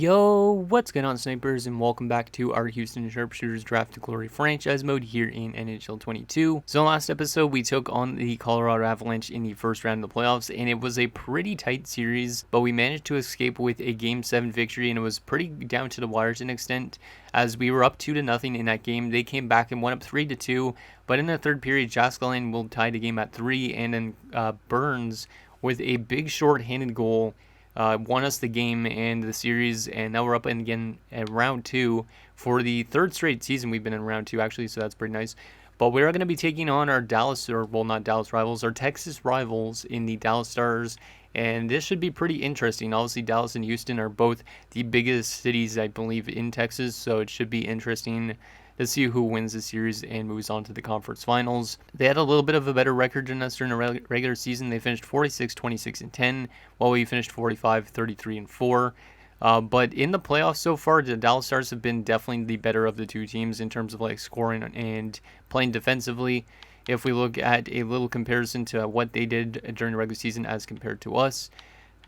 Yo, what's going on, snipers, and welcome back to our Houston Sharpshooters Draft to Glory franchise mode here in NHL 22. So in the last episode, we took on the Colorado Avalanche in the first round of the playoffs, and it was a pretty tight series, but we managed to escape with a Game 7 victory, and it was pretty down to the wire to an extent, as we were up 2-0 in that game. They came back and went up 3-2, but in the third period, Joskelin will tie the game at 3, and then Burns with a big short-handed goal won us the game and the series, and now we're up again at round 2 for the third straight season. We've been in round 2 actually, so that's pretty nice. But we're going to be taking on our not Dallas rivals, our Texas rivals in the Dallas Stars, and this should be pretty interesting. Obviously, Dallas and Houston are both the biggest cities, I believe, in Texas, so it should be interesting to see who wins the series and moves on to the conference finals. They had a little bit of a better record than us during the regular season. They finished 46, 26, and 10, while we finished 45, 33, and 4. But in the playoffs so far, the Dallas Stars have been definitely the better of the two teams in terms of like scoring and playing defensively. If we look at a little comparison to what they did during the regular season as compared to us,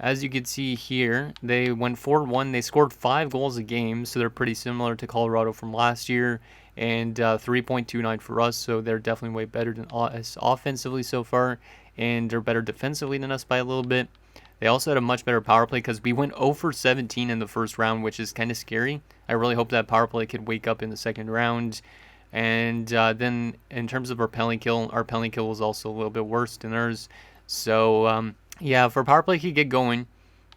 as you can see here, they went 4-1. They scored 5 goals a game, so they're pretty similar to Colorado from last year, and 3.29 for us, so they're definitely way better than us offensively so far, and they're better defensively than us by a little bit. They also had a much better power play because we went 0 for 17 in the first round, which is kind of scary. I really hope that power play could wake up in the second round. And then in terms of our penalty kill was also a little bit worse than theirs. So yeah, if our power play could get going,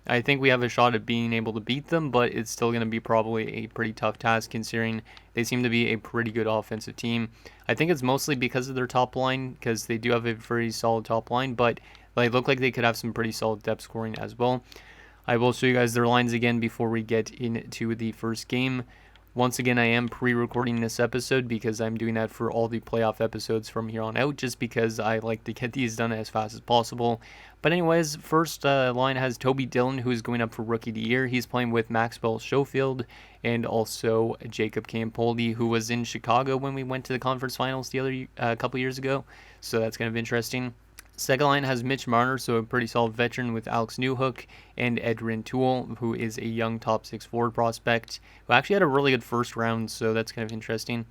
I think we have a shot at being able to beat them, but it's still going to be probably a pretty tough task considering they seem to be a pretty good offensive team. I think it's mostly because of their top line, because they do have a very solid top line, but they look like they could have some pretty solid depth scoring as well. I will show you guys their lines again before we get into the first game. Once again, I am pre-recording this episode because I'm doing that for all the playoff episodes from here on out, just because I like to get these done as fast as possible. But anyways, first line has Toby Dillon, who is going up for Rookie of the Year. He's playing with Maxwell Schofield and also Jacob Campoldi, who was in Chicago when we went to the conference finals the couple years ago. So that's kind of interesting. Second line has Mitch Marner, so a pretty solid veteran with Alex Newhook and Ed Rintoul, who is a young top 6 forward prospect, who actually had a really good first round, so that's kind of interesting.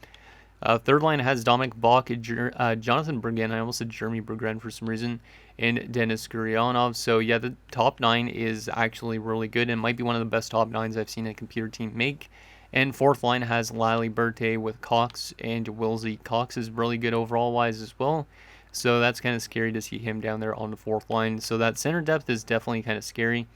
Third line has Dominic Bach, Jonathan Bergen, I almost said Jeremy Bergen for some reason, and Denis Gurianov. So yeah, the top 9 is actually really good and might be one of the best top 9s I've seen a computer team make. And fourth line has Lally Berthe with Cox and Wilsey. Cox is really good overall-wise as well. So that's kind of scary to see him down there on the fourth line. So that center depth is definitely kind of scary.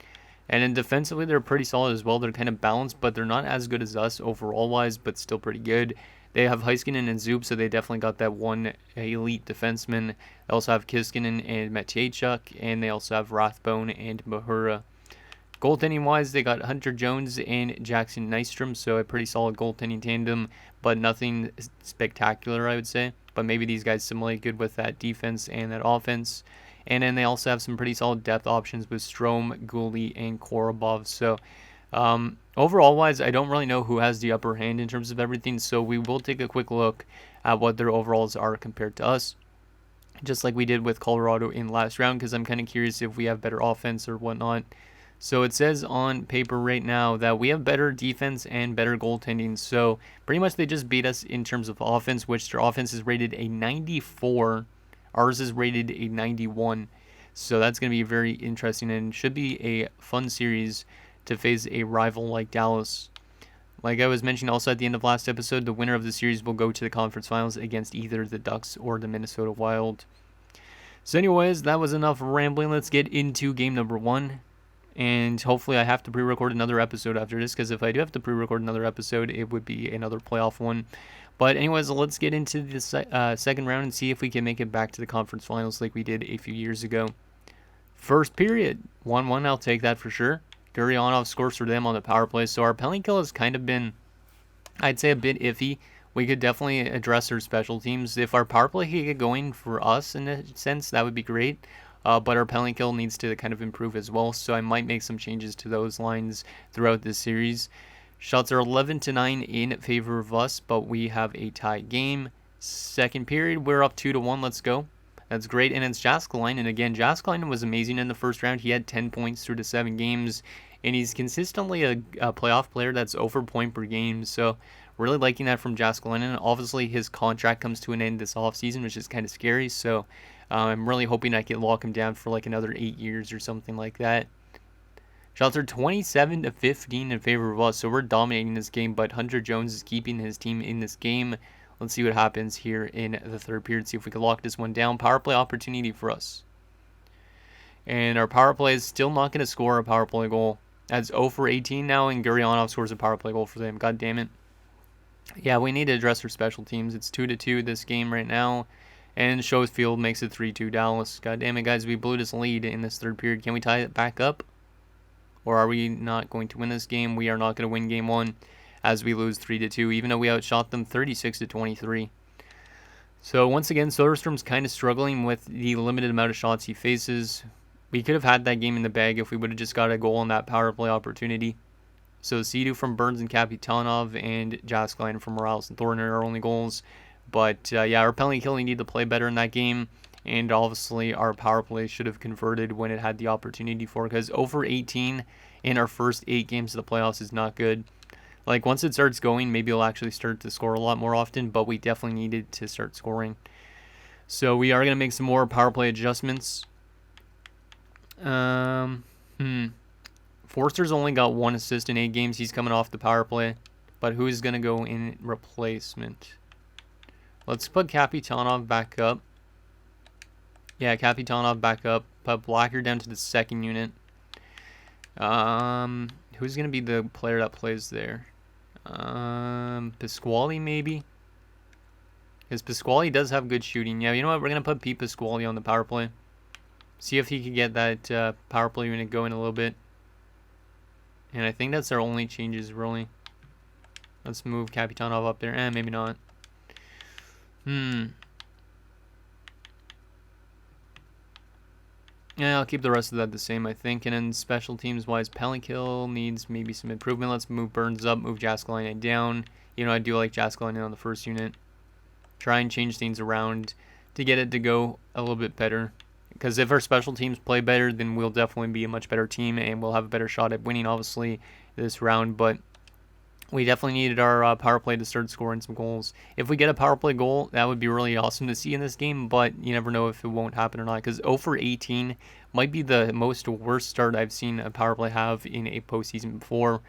And then defensively, they're pretty solid as well. They're kind of balanced, but they're not as good as us overall-wise, but still pretty good. They have Heiskanen and Zub, so they definitely got that one elite defenseman. They also have Kiskinen and Matejchuk, and they also have Rathbone and Mahura. Goaltending-wise, they got Hunter Jones and Jackson Nystrom, so a pretty solid goaltending tandem, but nothing spectacular, I would say. But maybe these guys simulate good with that defense and that offense. And then they also have some pretty solid depth options with Strome, Gouli, and Korobov. So overall-wise, I don't really know who has the upper hand in terms of everything, so we will take a quick look at what their overalls are compared to us, just like we did with Colorado in last round, because I'm kind of curious if we have better offense or whatnot. So it says on paper right now that we have better defense and better goaltending. So pretty much they just beat us in terms of offense, which their offense is rated a 94. Ours is rated a 91. So that's going to be very interesting and should be a fun series to face a rival like Dallas. Like I was mentioning also at the end of last episode, the winner of the series will go to the conference finals against either the Ducks or the Minnesota Wild. So anyways, that was enough rambling. Let's get into game number 1. And hopefully I have to pre-record another episode after this, because if I do have to pre-record another episode, it would be another playoff one. But anyways, let's get into the second round and see if we can make it back to the conference finals like we did a few years ago. First period, 1-1, I'll take that for sure. Gurianov scores for them on the power play, so our penalty kill has kind of been, I'd say, a bit iffy. We could definitely address our special teams. If our power play could get going for us in a sense, that would be great. But our penalty kill needs to kind of improve as well, so I might make some changes to those lines throughout this series. Shots are 11-9 in favor of us, but we have a tie game. Second period, we're up 2-1. Let's go. That's great. And it's Jaskalainen again. Jaskalainen was amazing in the first round. He had 10 points through to 7 games. And he's consistently a playoff player that's over point per game. So really liking that from Jaskalainen. Obviously, his contract comes to an end this offseason, which is kind of scary. So I'm really hoping I can lock him down for like another 8 years or something like that. Shots are 27-15 in favor of us. So we're dominating this game. But Hunter Jones is keeping his team in this game. Let's see what happens here in the third period. See if we can lock this one down. Power play opportunity for us. And our power play is still not going to score a power play goal. That's 0 for 18 now, and Gurionov scores a power play goal for them. God damn it. Yeah, we need to address our special teams. It's 2-2 this game right now. And Schofield makes it 3-2 Dallas. God damn it, guys. We blew this lead in this third period. Can we tie it back up? Or are we not going to win this game? We are not going to win game 1. As we lose 3-2, even though we outshot them 36-23. So once again, Soderstrom's kind of struggling with the limited amount of shots he faces. We could have had that game in the bag if we would have just got a goal on that power play opportunity. So Sidu from Burns and Kapitanov and Jaskalainen from Morales and Thornton are our only goals. But yeah, our penalty killing need to play better in that game. And obviously our power play should have converted when it had the opportunity for it. Because over 18 in our first 8 games of the playoffs is not good. Like, once it starts going, maybe we'll actually start to score a lot more often, but we definitely needed to start scoring. So we are going to make some more power play adjustments. Forster's only got 1 assist in 8 games. He's coming off the power play. But who's going to go in replacement? Let's put Kapitanov back up. Yeah, Kapitanov back up. Put Blacker down to the second unit. Who's going to be the player that plays there? Pasquale maybe? Because Pasquale does have good shooting. Yeah, you know what? We're going to put Pete Pasquale on the power play. See if he can get that power play unit going a little bit. And I think that's our only changes, really. Let's move Kapitanov up there. Maybe not. Yeah, I'll keep the rest of that the same, I think. And then special teams-wise, penalty kill needs maybe some improvement. Let's move Burns up, move Jaskalainen down. You know, I do like Jaskalainen on the first unit. Try and change things around to get it to go a little bit better. Because if our special teams play better, then we'll definitely be a much better team, and we'll have a better shot at winning, obviously, this round. But we definitely needed our power play to start scoring some goals. If we get a power play goal, that would be really awesome to see in this game, but you never know if it won't happen or not, because 0 for 18 might be the most worst start I've seen a power play have in a postseason before.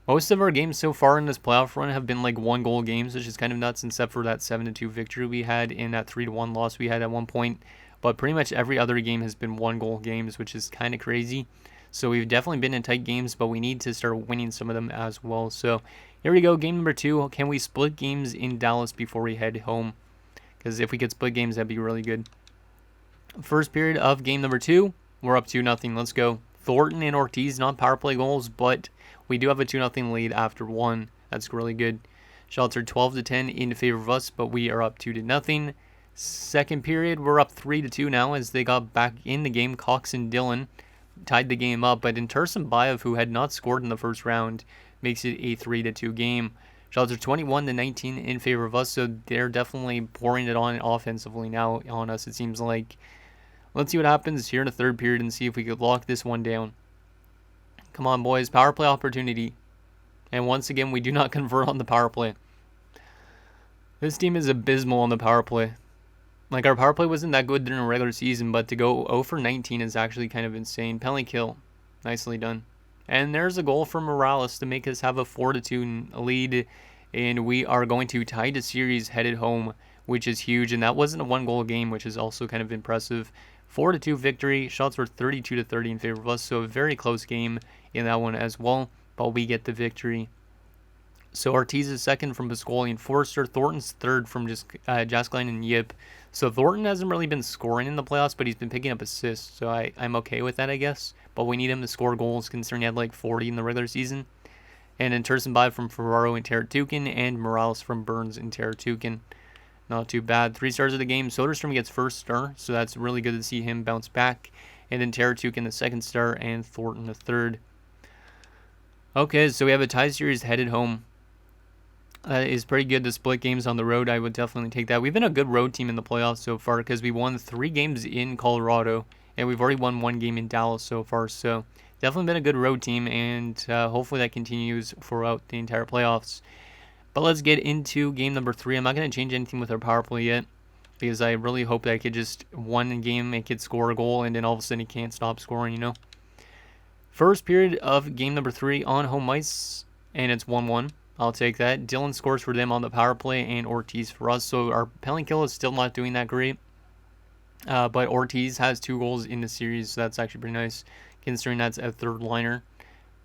Most of our games so far in this playoff run have been like 1-goal games, which is kind of nuts, except for that 7-2 victory we had and that 3-1 loss we had at one point. But pretty much every other game has been 1-goal games, which is kind of crazy. So we've definitely been in tight games, but we need to start winning some of them as well. So here we go, game number 2. Can we split games in Dallas before we head home? Because if we could split games, that'd be really good. First period of game number 2, we're up 2-0. Let's go. Thornton and Ortiz, not power play goals, but we do have a 2-0 lead after 1. That's really good. Shots are 12-10 in favor of us, but we are up 2-0. Second period, we're up 3-2 now as they got back in the game. Cox and Dillon tied the game up, but Tursunbayev, who had not scored in the first round, makes it a 3-2 game. Shots are 21-19 in favor of us, so they're definitely pouring it on offensively now on us, it seems like. Let's see what happens here in the third period and see if we could lock this one down. Come on, boys. Power play opportunity. And once again, we do not convert on the power play. This team is abysmal on the power play. Like, our power play wasn't that good during the regular season, but to go 0 for 19 is actually kind of insane. Penalty kill. Nicely done. And there's a goal from Morales to make us have a 4-2 lead. And we are going to tie the series headed home, which is huge. And that wasn't a 1-goal game, which is also kind of impressive. 4-2 victory. Shots were 32-30 in favor of us. So a very close game in that one as well. But we get the victory. So Ortiz is second from Pasquale and Forster. Thornton's third from just Jaskalainen and Yip. So Thornton hasn't really been scoring in the playoffs, but he's been picking up assists. So I'm okay with that, I guess. But we need him to score goals, considering he had like 40 in the regular season. And then Tursunbayev from Ferraro and Teratukin, and Morales from Burns and Teratukin. Not too bad. 3 stars of the game. Soderstrom gets first star, so that's really good to see him bounce back. And then Teratukin the second star, and Thornton the third. Okay, so we have a tie series headed home. is pretty good. The split games on the road, I would definitely take that. We've been a good road team in the playoffs so far because we won 3 games in Colorado, and we've already won 1 game in Dallas so far. So definitely been a good road team, and hopefully that continues throughout the entire playoffs. But let's get into game number 3. I'm not going to change anything with our power play yet because I really hope that I could just one game, it could score a goal, and then all of a sudden it can't stop scoring, you know. First period of game number 3 on home ice, and it's 1-1. I'll take that. Dylan scores for them on the power play and Ortiz for us. So our penalty kill is still not doing that great. But Ortiz has 2 goals in the series, so that's actually pretty nice considering that's a third liner.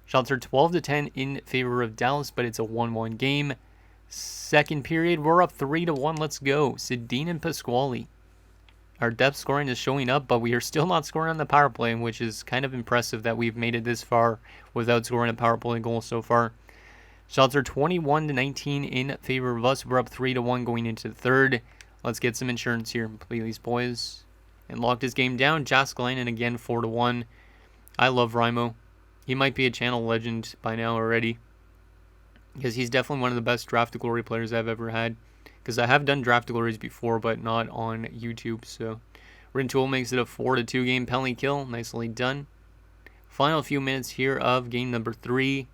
Shots are 12-10 in favor of Dallas, but it's a 1-1 game. Second period, we're up 3-1. Let's go. Sedin and Pasquale. Our depth scoring is showing up, but we are still not scoring on the power play, which is kind of impressive that we've made it this far without scoring a power play goal so far. Shots are 21-19 in favor of us. We're up 3-1 going into the third. Let's get some insurance here, please, boys. And lock this game down. Jaskalainen again, 4-1. I love Raimo. He might be a channel legend by now already, because he's definitely one of the best Draft to Glory players I've ever had. Because I have done Draft to Glories before, but not on YouTube. So Rintoul makes it a 4-2 game. Penalty kill, nicely done. Final few minutes here of game number 3.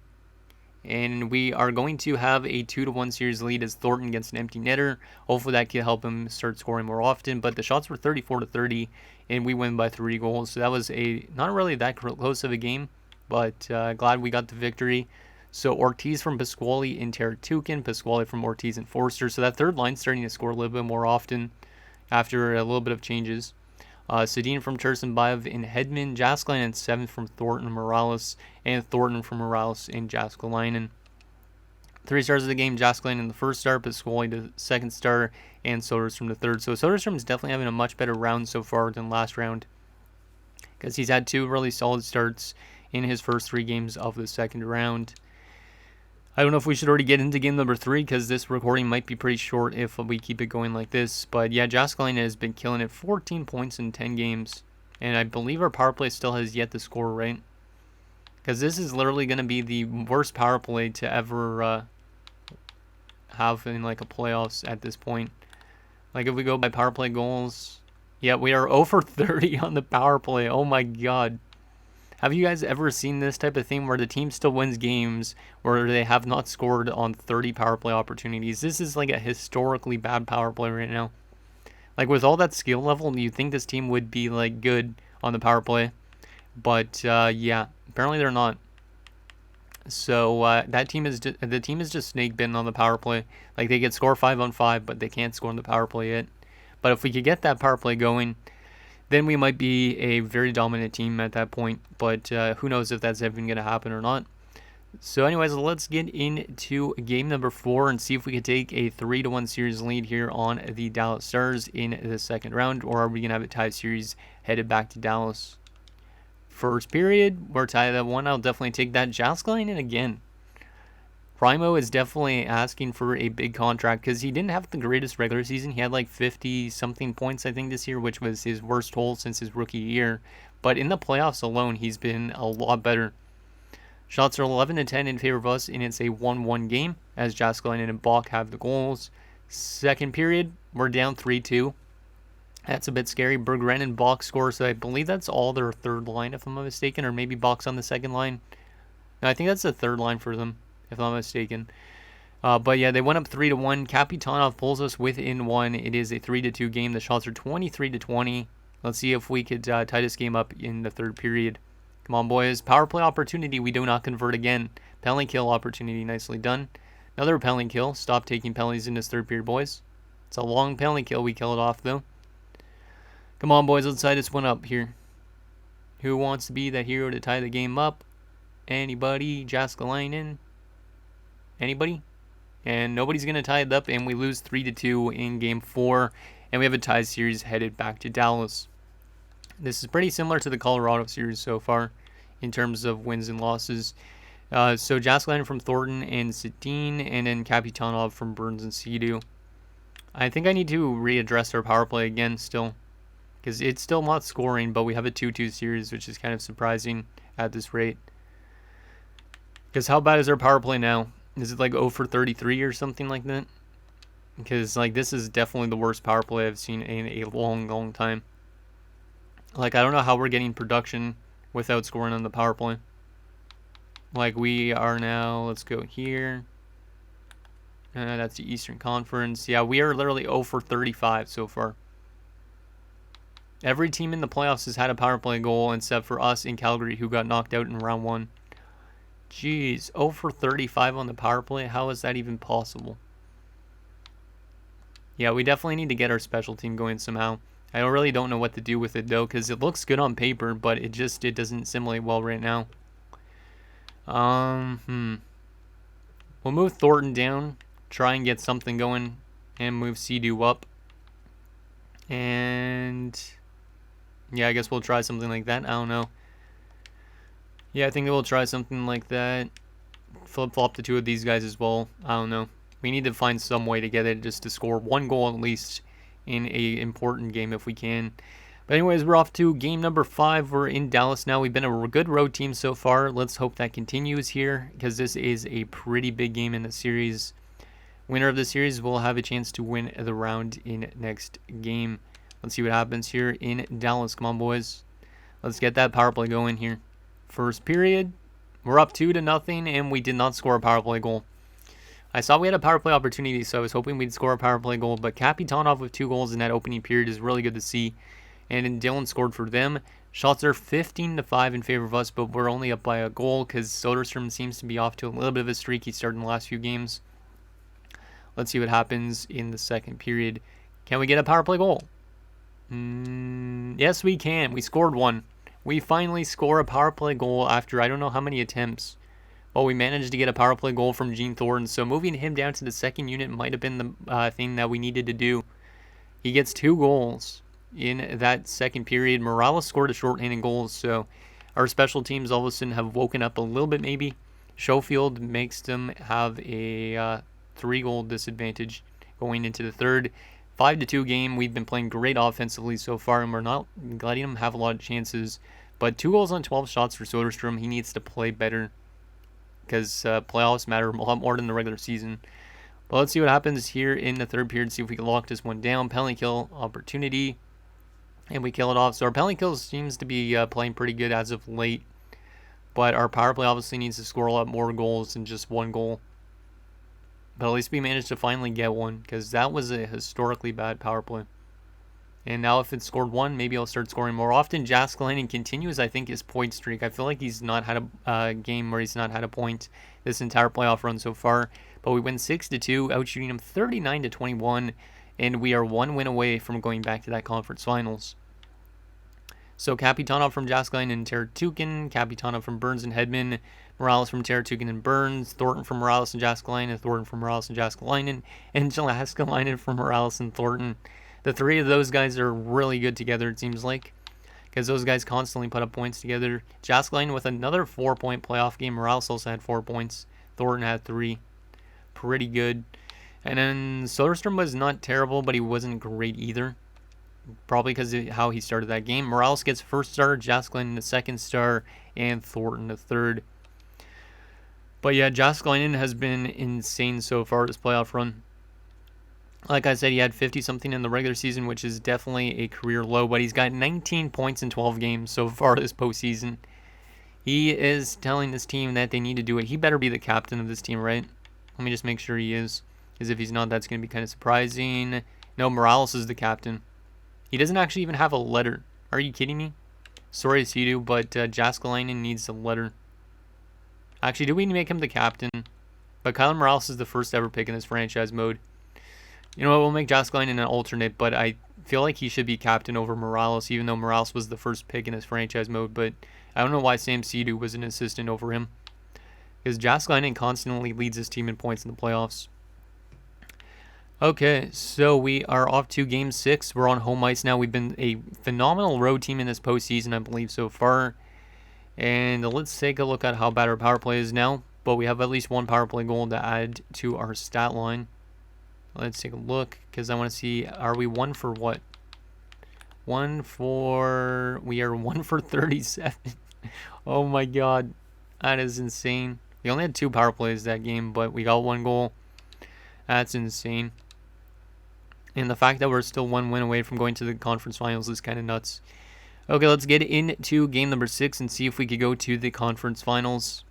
And we are going to have a 2-1 series lead as Thornton gets an empty netter. Hopefully that can help him start scoring more often. But the shots were 34-30, and we win by 3 goals. So that was a not really that close of a game, but glad we got the victory. So Ortiz from Pasquale and Teratukin, Pasquale from Ortiz and Forster. So that third line's starting to score a little bit more often after a little bit of changes. Sedin from Tursenbaev and Hedman, Jaskalainen and 7th from Thornton and Morales, and Thornton from Morales and Jaskalainen. 3 stars of the game, Jaskalainen in the first star, Pasquale the second star, and Soderstrom the third. So Soderstrom is definitely having a much better round so far than last round, because he's had 2 really solid starts in his first 3 games of the second round. I don't know if we should already get into game number 3, because this recording might be pretty short if we keep it going like this. But yeah, Jaskalainen has been killing it. 14 points in 10 games. And I believe our power play still has yet to score, right? Because this is literally going to be the worst power play to ever have in like a playoffs at this point. Like if we go by power play goals, yeah, we are 0 for 30 on the power play. Oh my god. Have you guys ever seen this type of thing where the team still wins games where they have not scored on 30 power play opportunities? This is like a historically bad power play right now. Like with all that skill level, you'd think this team would be like good on the power play. But yeah, apparently they're not. So the team is just snake bitten on the power play. Like they could score 5-on-5, but they can't score on the power play yet. But if we could get that power play going, then we might be a very dominant team at that point. But who knows if that's even going to happen or not. So anyways, let's get into game number 4 and see if we can take a 3-1 series lead here on the Dallas Stars in the second round. Or are we going to have a tie series headed back to Dallas? First period, we're tied at 1. I'll definitely take that. Jaskalainen again. Raimo is definitely asking for a big contract because he didn't have the greatest regular season. He had like 50-something points, I think, this year, which was his worst total since his rookie year. But in the playoffs alone, he's been a lot better. Shots are 11-10 in favor of us, and it's a 1-1 game as Jaskalainen and Bach have the goals. Second period, we're down 3-2. That's a bit scary. Berggren and Bach score, so I believe that's all their third line, if I'm not mistaken, or maybe Bach's on the second line. No, I think that's the third line for them, if I'm not mistaken. But yeah, they went up 3-1. Kapitanov pulls us within 1. It is a 3-2 game. The shots are 23-20. Let's see if we could tie this game up in the third period. Come on, boys. Power play opportunity. We do not convert again. Penalty kill opportunity. Nicely done. Another penalty kill. Stop taking penalties in this third period, boys. It's a long penalty kill. We kill it off, though. Come on, boys. Let's tie this one up here. Who wants to be that hero to tie the game up? Anybody? Jaskalainen? Anybody? And nobody's going to tie it up, and we lose 3-2 in Game 4, and we have a tie series headed back to Dallas. This is pretty similar to the Colorado series so far in terms of wins and losses. So Jaskalainen from Thornton and Sedin, and then Kapitanov from Burns and Seadu. I think I need to readdress our power play again still, because it's still not scoring, but we have a 2-2 series, which is kind of surprising at this rate. Because how bad is our power play now? Is it like 0 for 33 or something like that? Because like this is definitely the worst power play I've seen in a long time. Like I don't know how we're getting production without scoring on the power play. Like we are now, let's go here. That's the Eastern Conference. Yeah, we are literally 0 for 35 so far. Every team in the playoffs has had a power play goal except for us in Calgary, who got knocked out in round 1. Jeez, 0 for 35 on the power play? How is that even possible? Yeah, we definitely need to get our special team going somehow. I really don't know what to do with it though, because it looks good on paper, but it doesn't simulate well right now. We'll move Thornton down, try and get something going, and move Sea-Doo up. And yeah, I guess we'll try something like that. I don't know. Yeah, I think we'll try something like that. Flip-flop the two of these guys as well. I don't know. We need to find some way to get it just to score one goal at least in a important game if we can. But anyways, we're off to game number 5. We're in Dallas now. We've been a good road team so far. Let's hope that continues here because this is a pretty big game in the series. Winner of the series will have a chance to win the round in next game. Let's see what happens here in Dallas. Come on, boys. Let's get that power play going here. First period, we're up 2-0, and we did not score a power play goal. I saw we had a power play opportunity, so I was hoping we'd score a power play goal, but Kapitanov with 2 goals in that opening period is really good to see. And Dylan scored for them. Shots are 15-5 in favor of us, but we're only up by a goal because Soderstrom seems to be off to a little bit of a streak he started in the last few games. Let's see what happens in the second period. Can we get a power play goal? Yes, we can. We scored one. We finally score a power play goal after I don't know how many attempts. Well, we managed to get a power play goal from Gene Thornton, so moving him down to the second unit might have been the thing that we needed to do. He gets 2 goals in that second period. Morales scored a shorthanded goal, so our special teams all of a sudden have woken up a little bit maybe. Schofield makes them have a 3-goal disadvantage going into the third. 5-2 game. We've been playing great offensively so far, and we're not letting him have a lot of chances. But 2 goals on 12 shots for Soderstrom. He needs to play better because playoffs matter a lot more than the regular season. But let's see what happens here in the third period. See if we can lock this one down. Penalty kill opportunity. And we kill it off. So our penalty kill seems to be playing pretty good as of late. But our power play obviously needs to score a lot more goals than just 1 goal. But at least we managed to finally get one because that was a historically bad power play. And now if it's scored 1, maybe I'll start scoring more often. Jääskeläinen continues, I think, his point streak. I feel like he's not had a game where he's not had a point this entire playoff run so far. But we win 6-2, outshooting him 39-21. And we are 1 win away from going back to that conference finals. So Kapitanov from Jääskeläinen and Teratukin, Kapitanov from Burns and Hedman, Morales from Teratukin and Burns, Thornton from Morales and Jääskeläinen, Thornton from Morales and Jääskeläinen, and Jääskeläinen from Morales and Thornton. The 3 of those guys are really good together, it seems like, because those guys constantly put up points together. Jääskeläinen with another 4-point playoff game. Morales also had 4 points. Thornton had 3. Pretty good. And then Soderstrom was not terrible, but he wasn't great either. Probably because of how he started that game. Morales gets first star, Jääskeläinen the second star, and Thornton the third. But yeah, Jääskeläinen has been insane so far this playoff run. Like I said, he had 50-something in the regular season, which is definitely a career low, but he's got 19 points in 12 games so far this postseason. He is telling this team that they need to do it. He better be the captain of this team, right? Let me just make sure he is. Because if he's not, that's going to be kind of surprising. No, Morales is the captain. He doesn't actually even have a letter. Are you kidding me? Sorry, Sea-Doo, but Jääskeläinen needs a letter. Actually, do we make him the captain? But Kyler Morales is the first ever pick in this franchise mode. You know what, we'll make Jääskeläinen an alternate, but I feel like he should be captain over Morales, even though Morales was the first pick in this franchise mode. But I don't know why Sam Sea-Doo was an assistant over him. Because Jääskeläinen constantly leads his team in points in the playoffs. Okay, so we are off to Game 6. We're on home ice now. We've been a phenomenal road team in this postseason, I believe, so far. And let's take a look at how bad our power play is now. But we have at least 1 power play goal to add to our stat line. Let's take a look, because I want to see, are we 1 for what? We are 1 for 37. Oh my god, that is insane. We only had 2 power plays that game, but we got 1 goal. That's insane. And the fact that we're still 1 win away from going to the conference finals is kind of nuts. Okay, let's get into game number 6 and see if we could go to the conference finals.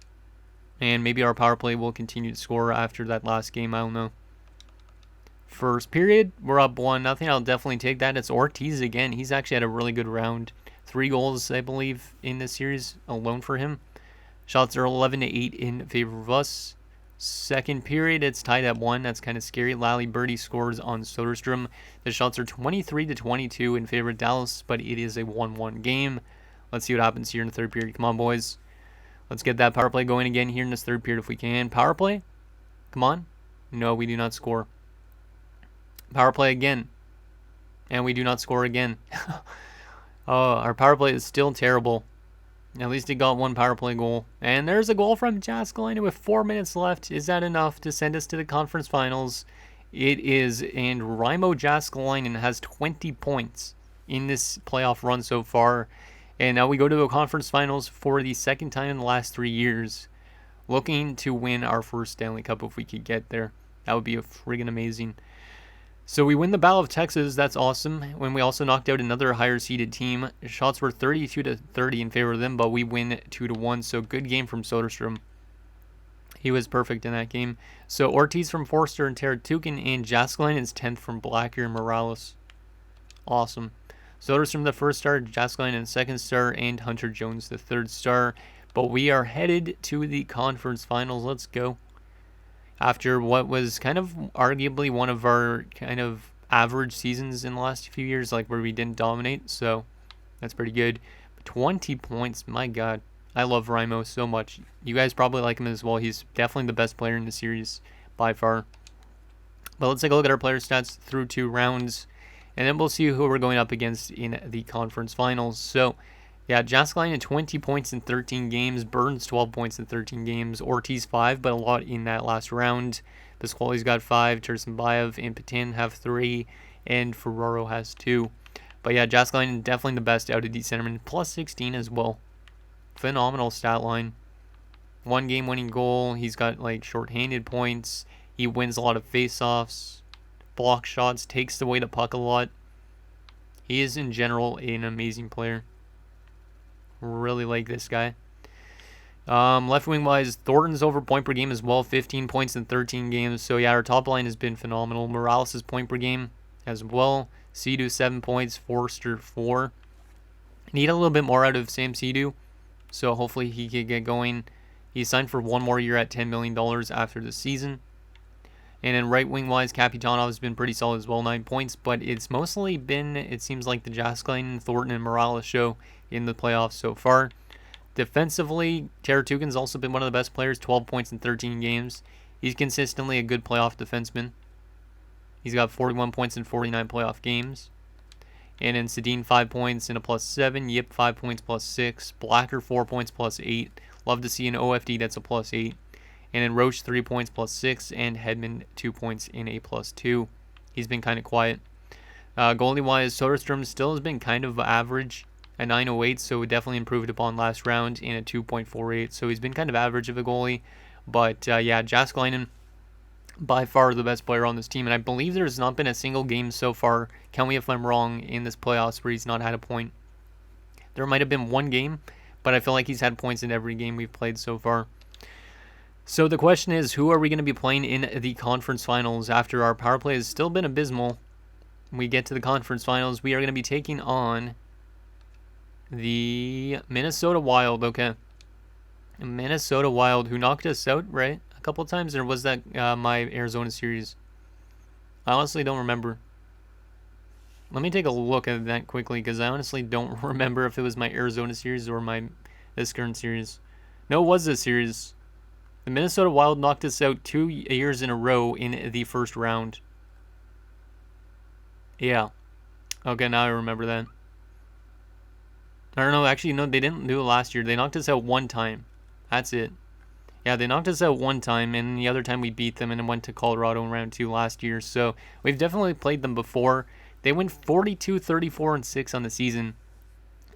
And maybe our power play will continue to score after that last game. I don't know. First period, we're up 1-0. I'll definitely take that. It's Ortiz again. He's actually had a really good round. 3 goals, I believe, in this series alone for him. Shots are 11-8 in favor of us. Second period, it's tied at 1. That's kind of scary. Lally Birdie scores on Soderstrom. The shots are 23-22 in favor of Dallas, but it is a 1-1 game. Let's see what happens here in the third period. Come on, boys. Let's get that power play going again here in this third period if we can. Power play? Come on. No, we do not score. Power play again. And we do not score again. Oh, our power play is still terrible. At least he got 1 power play goal. And there's a goal from Jääskeläinen with 4 minutes left. Is that enough to send us to the conference finals? It is. And Raimo Jääskeläinen has 20 points in this playoff run so far. And now we go to the conference finals for the second time in the last 3 years. Looking to win our first Stanley Cup if we could get there. That would be friggin' amazing. So we win the Battle of Texas. That's awesome. When we also knocked out another higher seeded team. Shots were 32-30 in favor of them, but we win 2-1. So good game from Soderstrom. He was perfect in that game. So Ortiz from Forster and Teratukin, and Jääskeläinen is 10th from Blacker and Morales. Awesome. Soderstrom the first star, Jääskeläinen the second star, and Hunter Jones the third star. But we are headed to the conference finals. Let's go. After what was kind of arguably one of our kind of average seasons in the last few years, like where we didn't dominate. So that's pretty good. 20 points. My God. I love Raimo so much. You guys probably like him as well. He's definitely the best player in the series by far. But let's take a look at our player stats through 2 rounds. And then we'll see who we're going up against in the conference finals. So, yeah, Jääskeläinen 20 points in 13 games. Burns 12 points in 13 games. Ortiz 5, but a lot in that last round. Pasquale's got 5. Tursunbayev and Patin have 3. And Ferraro has 2. But yeah, Jääskeläinen definitely the best out of these centermen. Plus 16 as well. Phenomenal stat line. 1 game winning goal. He's got like shorthanded points. He wins a lot of faceoffs. Block shots. Takes away the puck a lot. He is in general an amazing player. Really like this guy. Left wing wise, Thornton's over point per game as well. 15 points in 13 games. So yeah, our top line has been phenomenal. Morales' point per game as well. Seadu 7 points. Forster 4. Need a little bit more out of Sam Seadu. So hopefully he can get going. He signed for 1 more year at $10 million after the season. And then right wing wise, Kapitanov has been pretty solid as well, 9 points. But it's mostly been, it seems like, the Jääskeläinen, Thornton, and Morales show in the playoffs so far. Defensively, Teratukin's also been one of the best players, 12 points in 13 games. He's consistently a good playoff defenseman. He's got 41 points in 49 playoff games. And then Sedin 5 points and a +7. Yip 5 points +6. Blacker 4 points +8. Love to see an OFD that's a +8. And then Roach 3 points +6. And Hedman 2 points in a +2. He's been kind of quiet. Goalie-wise, Soderstrom still has been kind of average. A 9.08, so it definitely improved upon last round, in a 2.48. So he's been kind of average of a goalie. But yeah, Jääskeläinen, by far the best player on this team. And I believe there's not been a single game so far, count me if I'm wrong, in this playoffs where he's not had a point. There might have been 1 game, but I feel like he's had points in every game we've played so far. So the question is, who are we going to be playing in the conference finals after our power play has still been abysmal? When we get to the conference finals, we are going to be taking on the Minnesota Wild. Okay. Minnesota Wild, who knocked us out, right? A couple times, or was that my Arizona series? I honestly don't remember. Let me take a look at that quickly, because I honestly don't remember if it was my Arizona series or this current series. No, it was this series. The Minnesota Wild knocked us out 2 years in a row in the first round. Yeah. Okay, now I remember that. I don't know, actually, no, they didn't do it last year. They knocked us out 1 time. That's it. Yeah, they knocked us out 1 time, and the other time we beat them and then went to Colorado in round 2 last year. So we've definitely played them before. They went 42, 34, and 6 on the season.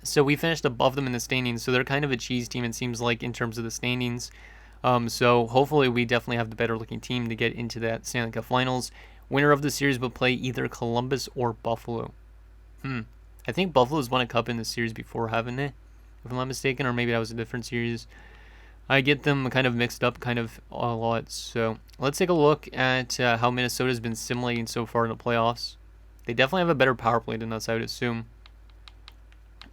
So we finished above them in the standings. So they're kind of a cheese team, it seems like, in terms of the standings. So hopefully we definitely have the better looking team to get into that Stanley Cup Finals. Winner of the series will play either Columbus or Buffalo. I think Buffalo's won a cup in the series before, haven't they? If I'm not mistaken, or maybe that was a different series. I get them kind of mixed up kind of a lot. So let's take a look at how Minnesota's been simulating so far in the playoffs. They definitely have a better power play than us, I would assume.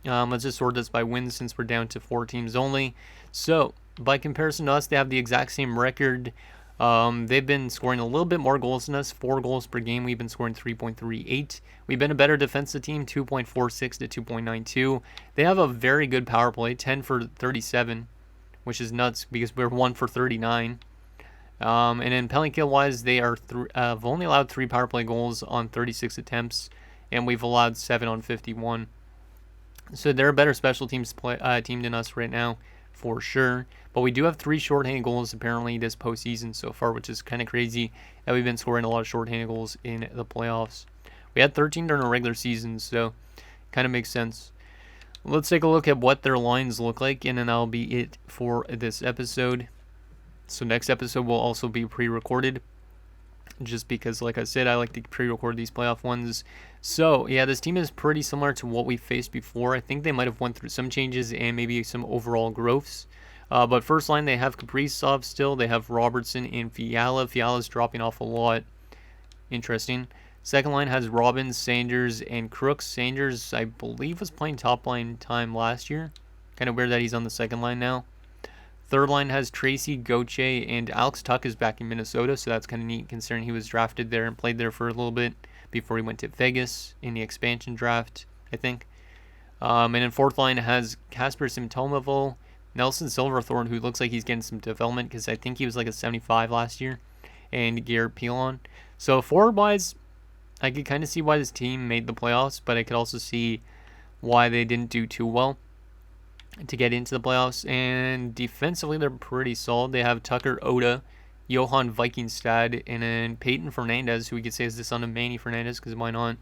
Let's just sort this by wins since we're down to 4 teams only. So by comparison to us, they have the exact same record. They've been scoring a little bit more goals than us, 4 goals per game. We've been scoring 3.38. We've been a better defensive team, 2.46 to 2.92. They have a very good power play, 10 for 37, which is nuts because we're 1 for 39. And then penalty kill wise, they are have only allowed 3 power play goals on 36 attempts, and we've allowed 7 on 51. So they're a better special teams team than us right now, for sure. But we do have 3 shorthanded goals apparently this postseason so far, which is kind of crazy that we've been scoring a lot of shorthanded goals in the playoffs. We had 13 during the regular season, so kind of makes sense. Let's take a look at what their lines look like, and then that'll be it for this episode. So next episode will also be pre-recorded, just because, like I said, I like to pre-record these playoff ones. So yeah, this team is pretty similar to what we faced before. I think they might have went through some changes and maybe some overall growths. But first line, they have Kaprizov still. They have Robertson and Fiala. Fiala's dropping off a lot. Interesting. Second line has Robbins, Sanders, and Crooks. Sanders, I believe, was playing top line time last year. Kind of weird that he's on the second line now. Third line has Tracy, Gauthier, and Alex Tuch is back in Minnesota, so that's kind of neat considering he was drafted there and played there for a little bit before he went to Vegas in the expansion draft, I think. And then fourth line has Kasper Simptomovo, Nelson Silverthorne, who looks like he's getting some development because I think he was like a 75 last year, and Garrett Pilon. So forward-wise, I could kind of see why this team made the playoffs, but I could also see why they didn't do too well to get into the playoffs. And defensively, they're pretty solid. They have Tucker Oda, Johan Vikingstad, and then Peyton Fernandez, who we could say is the son of Manny Fernandez, because why not?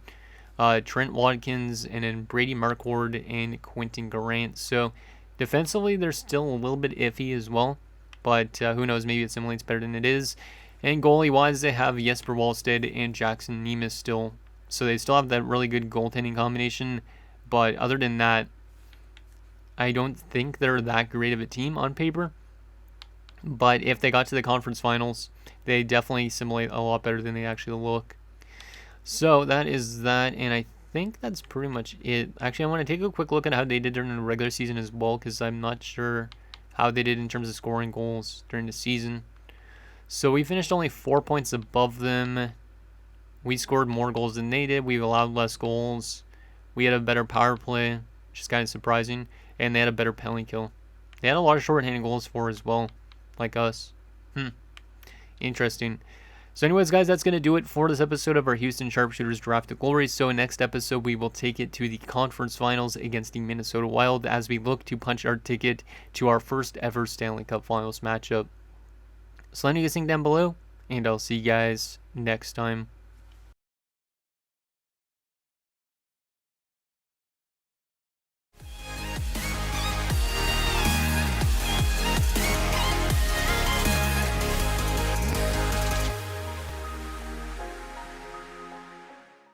Trent Watkins, and then Brady Markford and Quentin Garant. So defensively, they're still a little bit iffy as well, but who knows? Maybe it simulates better than it is. And goalie-wise, they have Jesper Wallstedt and Jackson Nemes still. So they still have that really good goaltending combination. But other than that, I don't think they're that great of a team on paper. But if they got to the conference finals, they definitely simulate a lot better than they actually look. So that is that, and I think that's pretty much it. Actually, I want to take a quick look at how they did during the regular season as well, because I'm not sure how they did in terms of scoring goals during the season. So we finished only 4 points above them. We scored more goals than they did. We allowed less goals. We had a better power play, which is kind of surprising. And they had a better penalty kill. They had a lot of shorthanded goals for as well, like us. Interesting. So anyways, guys, that's going to do it for this episode of our Houston Sharpshooters Draft to Glory. So next episode, we will take it to the conference finals against the Minnesota Wild as we look to punch our ticket to our first ever Stanley Cup Finals matchup. So let me know what you think down below, and I'll see you guys next time.